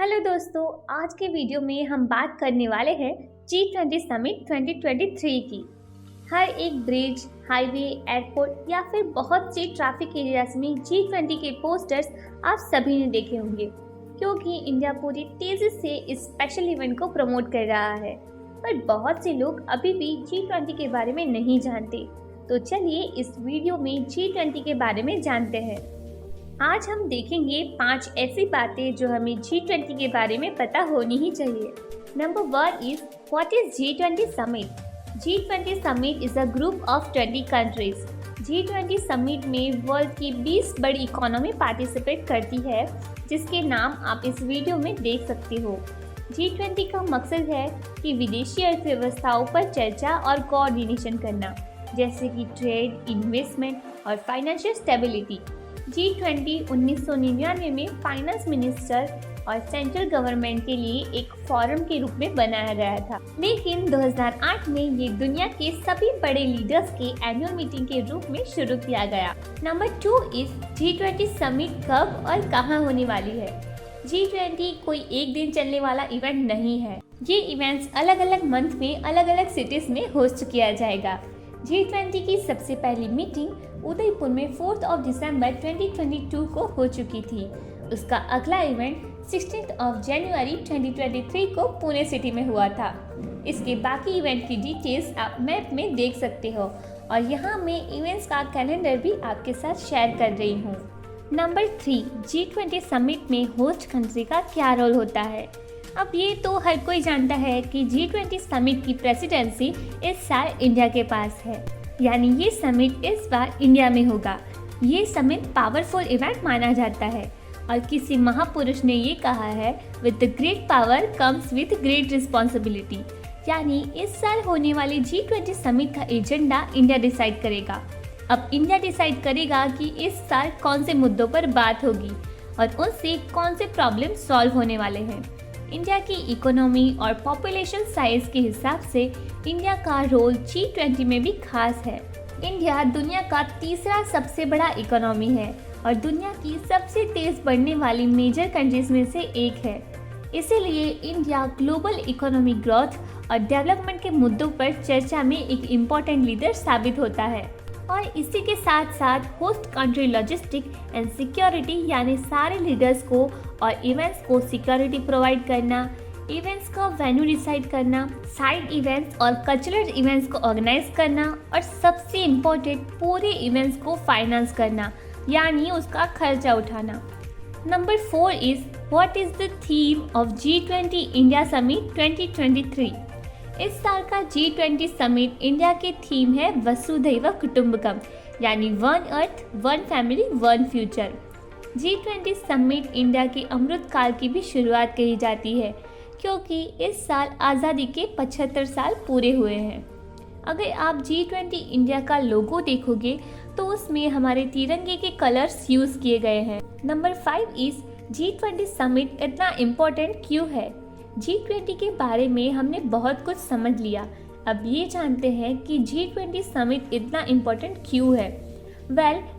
Hello दोस्तों, आज के वीडियो में हम बात करने वाले हैं G20 समिट 2023 की। हर एक ब्रिज, हाईवे, एयरपोर्ट या फिर बहुत से ट्रैफिक एरियाज में G20 के पोस्टर्स आप सभी ने देखे होंगे, क्योंकि इंडिया पूरी तेजी से इस स्पेशल इवेंट को प्रमोट कर रहा है। पर बहुत से लोग अभी भी G20 के बारे में नहीं जानते, तो चलिए इस वीडियो में G20 के बारे में जानते हैं। आज हम देखेंगे 5 ऐसी बातें जो हमें G20 के बारे में पता होनी ही चाहिए। Number 1 is what is G20 summit. G20 summit is a group of 20 countries. G20 summit में वर्ल्ड की 20 बड़ी इकोनॉमी पार्टिसिपेट करती है, जिसके नाम आप इस वीडियो में देख सकते हो। G20 का मकसद है कि विदेशी अर्थव्यवस्थाओं पर चर्चा और कोऑर्डिनेशन करना, जैसे कि ट्रेड, इन्वेस्टमेंट और फाइनेंशियल स्टेबिलिटी। G20 1999 में फाइनेंस मिनिस्टर और सेंट्रल गवर्नमेंट के लिए एक फोरम के रूप में बनाया गया था, लेकिन 2008 में ये दुनिया के सभी बड़े लीडर्स के एनुअल मीटिंग के रूप में शुरू किया गया। नंबर 2 इज G20 समिट कब और कहाँ होने वाली है। G20 कोई एक दिन चलने वाला इवेंट नहीं है। ये इवेंट्स अलग अलग मंथ में अलग अलग सिटीज में होस्ट किया जाएगा। G20 की सबसे पहली मीटिंग उदयपुर में 4 दिसंबर 2022 को हो चुकी थी। उसका अगला इवेंट 16 जनवरी 2023 को पुणे सिटी में हुआ था। इसके बाकी इवेंट की डिटेल्स आप मैप में देख सकते हो, और यहाँ मैं इवेंट्स का कैलेंडर भी आपके साथ शेयर कर रही हूँ। नंबर 3, G20 समिट में होस्ट कंट्री का क्या रोल होता है। अब ये तो हर कोई जानता है कि G20 समिट की प्रेसिडेंसी इस साल इंडिया के पास है, यानी ये समिट इस बार इंडिया में होगा। ये समिट पावरफुल इवेंट माना जाता है, और किसी महापुरुष ने ये कहा है, with the great power comes with great responsibility. यानी इस साल होने वाली G20 समिट का एजेंडा इंडिया डिसाइड करेगा। अब इंडिया डिसाइड करेगा कि इस साल कौन से मुद्दों पर बात होगी और उनसे कौन से प्रॉब्लम सॉल्व होने वाले हैं। इंडिया की इकोनॉमी और पॉपुलेशन साइज के हिसाब से इंडिया का रोल G20 में भी खास है। इंडिया दुनिया का तीसरा सबसे बड़ा इकोनॉमी है और दुनिया की सबसे तेज बढ़ने वाली मेजर कंट्रीज में से एक है। इसीलिए इंडिया ग्लोबल इकोनॉमिक ग्रोथ और डेवलपमेंट के मुद्दों पर चर्चा में एक इम्पोर्टेंट लीडर साबित होता है। और इसी के साथ साथ host country logistic and security, यानी सारे लीडर्स को और इवेंट्स को सिक्योरिटी प्रोवाइड करना, इवेंट्स का वेन्यू डिसाइड करना, साइड इवेंट्स और कल्चरल इवेंट्स को ऑर्गेनाइज करना, और सबसे इम्पोर्टेंट पूरे इवेंट्स को फाइनेंस करना, यानी उसका खर्चा उठाना। Number 4 is what is the theme of G20 India summit 2023। इस साल का G20 समिट इंडिया के थीम है वसुधैव कुटुंबकम, यानी one earth, one family, one future. G20 summit India के अमृत काल की भी शुरुआत कही जाती है, क्योंकि इस साल आज़ादी के 75 साल पूरे हुए हैं। अगर आप G20 इंडिया का लोगो देखोगे तो उसमें हमारे तिरंगे के कलर्स यूज़ किए गए हैं। नंबर 5 इज G20 समिट इतना इम्पोर्टेंट क्यों है। G20 के बारे में हमने बहुत कुछ समझ लिया, अब ये जानते हैं कि G20 समिट इतना इम्पोर्टेंट क्यों है।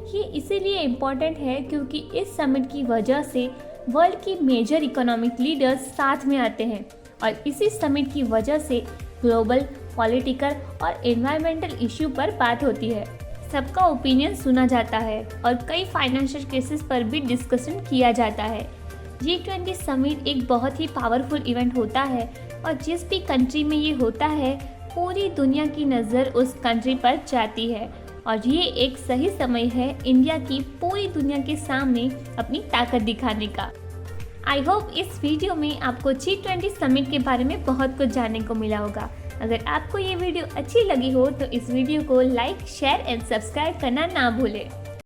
ये इसीलिए इम्पोर्टेंट है क्योंकि इस समिट की वजह से वर्ल्ड की मेजर इकोनॉमिक लीडर्स साथ में आते हैं, और इसी समिट की वजह से ग्लोबल, पॉलिटिकल और एनवायरमेंटल इश्यू पर बात होती है। सबका ओपिनियन सुना जाता है और कई फाइनेंशियल केसेस पर भी डिस्कशन किया जाता है। G20 समिट एक बहुत ही पावरफुल इवेंट होता है, और जिस भी कंट्री में ये होता है पूरी दुनिया की नज़र उस कंट्री पर जाती है, और ये एक सही समय है इंडिया की पूरी दुनिया के सामने अपनी ताकत दिखाने का। आई होप इस वीडियो में आपको G20 समिट के बारे में बहुत कुछ जानने को मिला होगा। अगर आपको ये वीडियो अच्छी लगी हो तो इस वीडियो को लाइक, शेयर एंड सब्सक्राइब करना ना भूलें।